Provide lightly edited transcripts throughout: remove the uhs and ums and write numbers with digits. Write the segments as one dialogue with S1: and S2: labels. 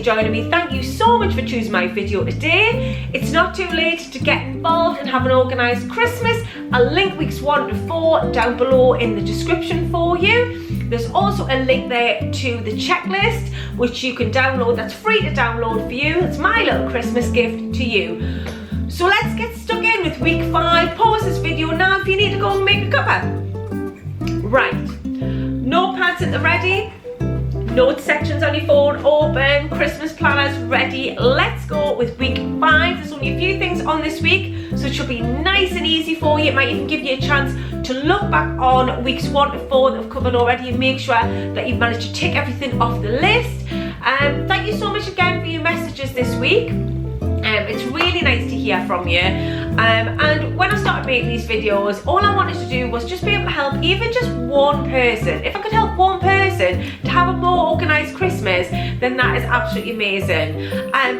S1: joining me. Thank you so much for choosing my video today. It's not too late to get involved and have an organised Christmas. I'll link weeks 1 to 4 down below in the description for you. There's also a link there to the checklist which you can download. That's free to download for you. It's my little Christmas gift to you. So let's get stuck in with week 5. Pause this video now if you need to go and make a cuppa. Right, notepads at the ready, note sections on your phone open, Christmas planners ready. Let's go with week 5. There's only a few things on this week, so it should be nice and easy for you. It might even give you a chance to look back on weeks 1 to 4 that I've covered already and make sure that you've managed to tick everything off the list. Thank you so much again for your messages this week. It's really nice to hear from you. And when I started making these videos, all I wanted to do was just be able to help even just one person. If I could help one person to have a more organised Christmas, then that is absolutely amazing.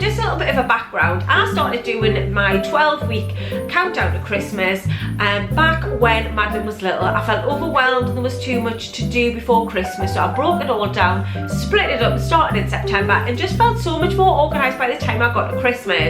S1: Just a little bit of a background. I started doing my 12-week countdown to Christmas back when Madeline was little. I felt overwhelmed and there was too much to do before Christmas, so I broke it all down, split it up and started in September, and just felt so much more organised by the time I got to Christmas.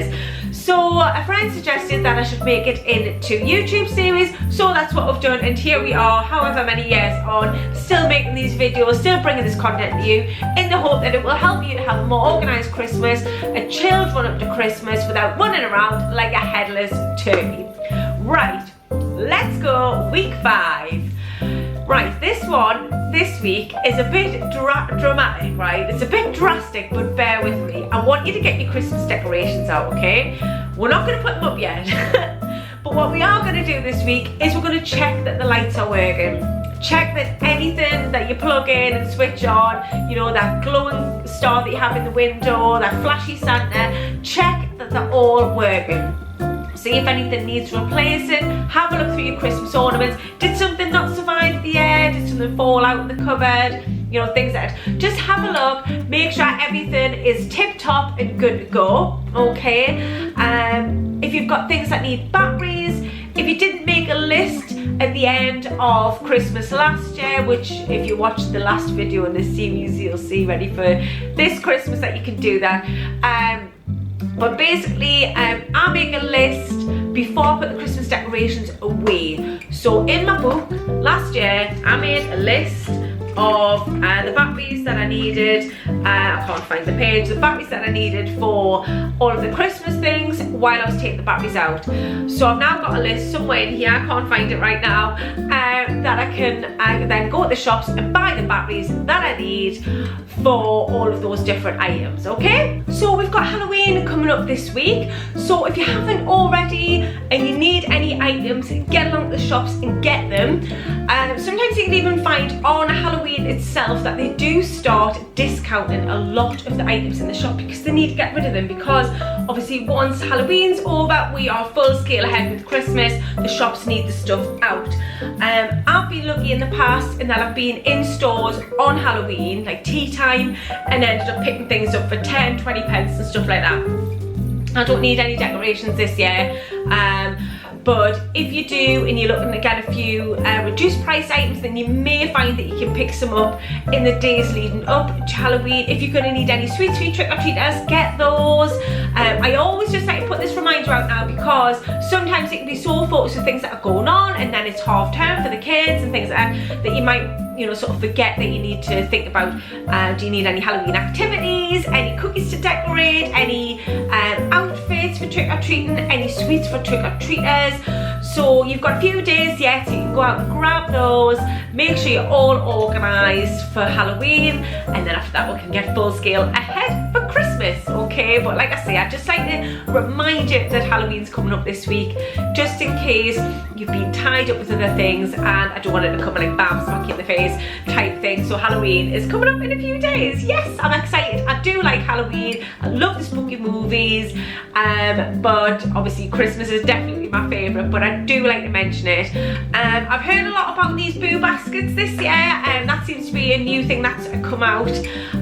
S1: So a friend suggested that I should make it into a YouTube series, so that's what I've done, and here we are, however many years on, still making these videos, still bringing this content to you, in the hope that it will help you to have a more organised Christmas, a chilled run up to Christmas without running around like a headless turkey. Right, let's go week 5. Right, this week is a bit dramatic, right? It's a bit drastic, but bear with me. I want you to get your Christmas decorations out, okay? We're not going to put them up yet. But what we are going to do this week is we're going to check that the lights are working. Check that anything that you plug in and switch on, you know, that glowing star that you have in the window, that flashy Santa, check that they're all working. See if anything needs replacing. Have a look through your Christmas ornaments. Did something not survive the air? Did something fall out in the cupboard? You know, things like that. Just have a look. Make sure everything is tip top and good to go. Okay. If you've got things that need batteries, if you didn't make a list at the end of Christmas last year, which if you watched the last video in this series, you'll see ready for this Christmas that you can do that. But basically, I make a list before I put the Christmas decorations away. So in my book, last year, I made a list of the batteries that I needed. I can't find the page. The batteries that I needed for all of the Christmas things while I was taking the batteries out. So I've now got a list somewhere in here, I can't find it right now, that I can then go to the shops and buy the batteries that I need for all of those different items, okay? So we've got Halloween coming up this week. So if you haven't already and you need any items, get along to the shops and get them. Sometimes you can even find on Halloween itself that they do start discounting a lot of the items in the shop because they need to get rid of them, because obviously once Halloween's over we are full scale ahead with Christmas. The shops need the stuff out. I've been lucky in the past in that I've been in stores on Halloween, like tea time, and ended up picking things up for 10, 20 pence and stuff like that. I don't need any decorations this year. But if you do and you're looking to get a few reduced price items, then you may find that you can pick some up in the days leading up to Halloween. If you're going to need any sweets for your trick-or-treaters, get those. I always just like to put this reminder out now because sometimes it can be so focused with things that are going on, and then it's half term for the kids and things like that, that you might, you know, sort of forget that you need to think about, do you need any Halloween activities, any cookies to decorate, any outfits for trick-or-treating, any sweets for trick-or-treaters. So you've got a few days yet, so you can go out and grab those. Make sure you're all organised for Halloween, and then after that we can get full scale ahead for Christmas, okay? But like I say, I'd just like to remind you that Halloween's coming up this week, just in case you've been tied up with other things, and I don't want it to come and like bam, smack you in the face type thing. So Halloween is coming up in a few days. Yes, I'm excited. I do like Halloween. I love the spooky movies, but obviously Christmas is definitely my favourite, but I do like to mention it. I've heard a lot about these boo baskets this year, and that seems to be a new thing that's come out.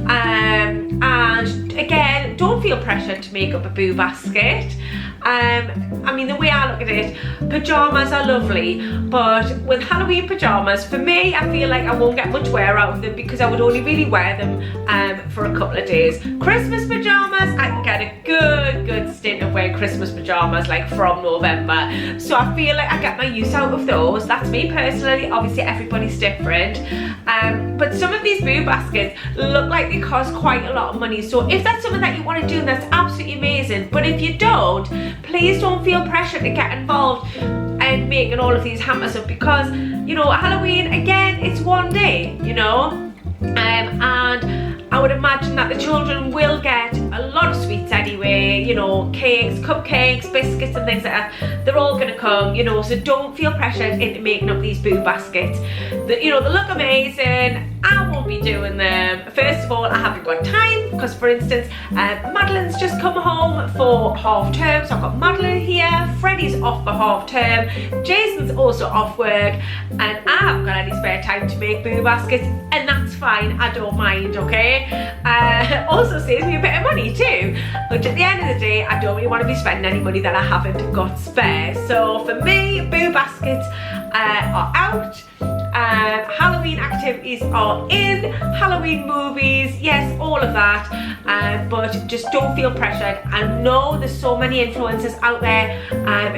S1: And again, don't feel pressured to make up a boo basket. I mean, the way I look at it, pyjamas are lovely, but with Halloween pyjamas, for me, I feel like I won't get much wear out of them because I would only really wear them for a couple of days. Christmas pyjamas, I can get a good stint of wearing Christmas pyjamas like from November. So I feel like I get my use out of those. That's me personally. Obviously, everybody's different. But some of these boo baskets look like they cost quite a lot of money. So if that's something that you want to do, that's absolutely amazing. But if you don't, please don't feel pressure to get involved and making all of these hampers up, because, you know, Halloween, again, it's one day, you know, and I would imagine that the children will get a lot of sweets anyway, you know, cakes, cupcakes, biscuits and things like that. They're all going to come, you know, so don't feel pressured into making up these boo baskets. You know, they look amazing. I won't be doing them. First of all, I haven't got time because, for instance, Madeline's just come home for half term, so I've got Madeline here, Freddie's off for half term, Jason's also off work, and I haven't got any spare time to make boo baskets, and that's fine, I don't mind, okay? Also saves me a bit of money too, but at the end of the day, I don't really want to be spending any money that I haven't got spare. So for me, boo baskets are out. Halloween activities are in, Halloween movies, yes, all of that, but just don't feel pressured. I know there's so many influencers out there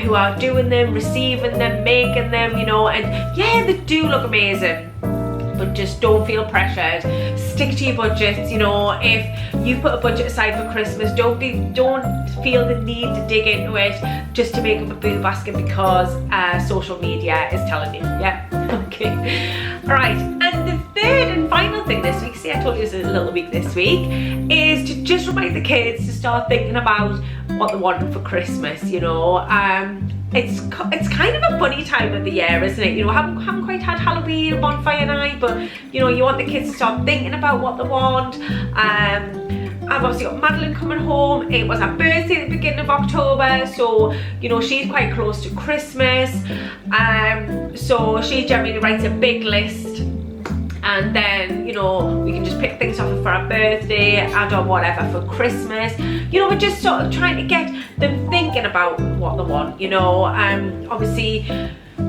S1: who are doing them, receiving them, making them, you know, and yeah, they do look amazing, but just don't feel pressured. Stick to your budgets, you know. If you put a budget aside for Christmas, don't feel the need to dig into it just to make up a boo basket because social media is telling you, yeah. Okay, all right, and the third and final thing this week, see, I told you it was a little week this week, is to just remind the kids to start thinking about what they want for Christmas, you know. It's kind of a funny time of the year, isn't it? You know, haven't quite had Halloween, bonfire night, but you know, you want the kids to start thinking about what they want. I've obviously got Madeline coming home. It was her birthday at the beginning of October, so you know, she's quite close to Christmas. So she generally writes a big list, and then, you know, we can just pick things off for our birthday, add on whatever for Christmas. You know, we're just sort of trying to get them thinking about what they want, you know. Obviously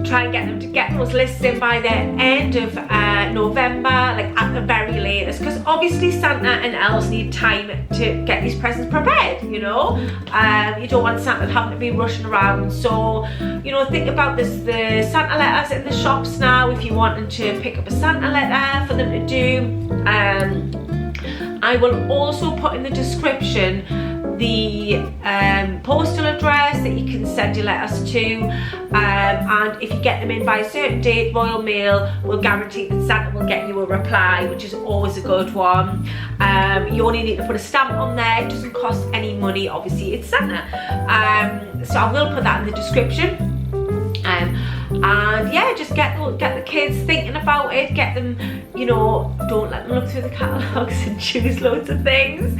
S1: try and get them to get those lists in by the end of November, like at the very latest, because obviously Santa and elves need time to get these presents prepared, you know. You don't want Santa having to be rushing around, so, you know, think about this, the Santa letters in the shops now, if you want to pick up a Santa letter for them to do. I will also put in the description the postal address that you can send your letters to, and if you get them in by a certain date, Royal Mail will guarantee that Santa will get you a reply, which is always a good one. You only need to put a stamp on there, it doesn't cost any money, obviously it's Santa. So I will put that in the description. And yeah, just get the kids thinking about it, get them, you know, don't let them look through the catalogues and choose loads of things,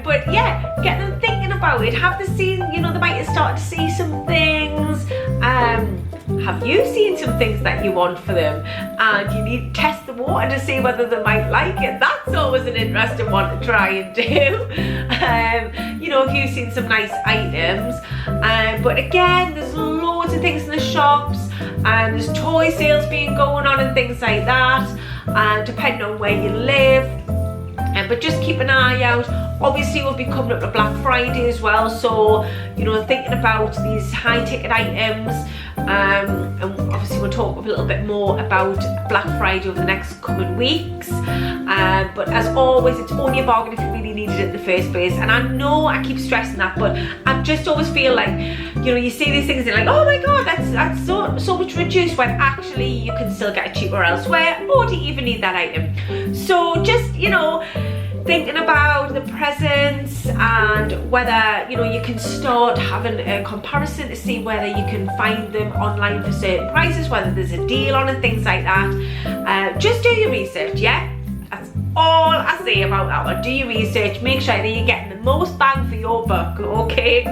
S1: but yeah, get them thinking about it. Have they seen, you know, they might have started to see some things. Have you seen some things that you want for them, and you need to test the water to see whether they might like it? That's always an interesting one to try and do. You know, if you've seen some nice items, but again, there's loads of things in the shops, and there's toy sales being going on and things like that, depending on where you live. But just keep an eye out. Obviously, we'll be coming up to Black Friday as well, so, you know, thinking about these high ticket items, and obviously we'll talk a little bit more about Black Friday over the next coming weeks. But as always, it's only a bargain if you really need it in the first place, and I know I keep stressing that, but I just always feel like, you know, you see these things and you're like, oh my god, that's so much reduced, when actually you can still get it cheaper elsewhere, or do you even need that item? So just, you know, thinking about the presents, and whether, you know, you can start having a comparison to see whether you can find them online for certain prices, whether there's a deal on and things like that. Just do your research, yeah? That's all I say about that one. Do your research, make sure that you're getting the most bang for your buck, okay?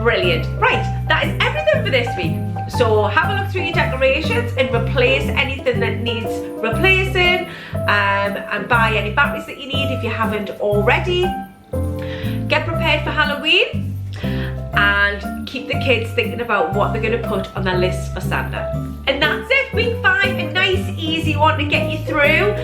S1: Brilliant. Right, that is everything for this week. So have a look through your decorations and replace anything that needs replacing, and buy any batteries that you need if you haven't already. Get prepared for Halloween. the kids thinking about what they're going to put on their list for Santa. And that's it, week 5, a nice easy one to get you through.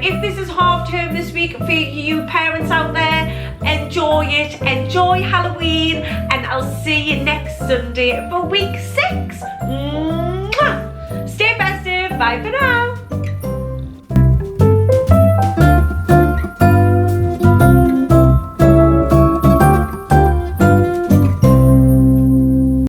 S1: If this is half term this week for you parents out there, enjoy it, enjoy Halloween, and I'll see you next Sunday for week 6. Mwah! Stay festive, bye for now.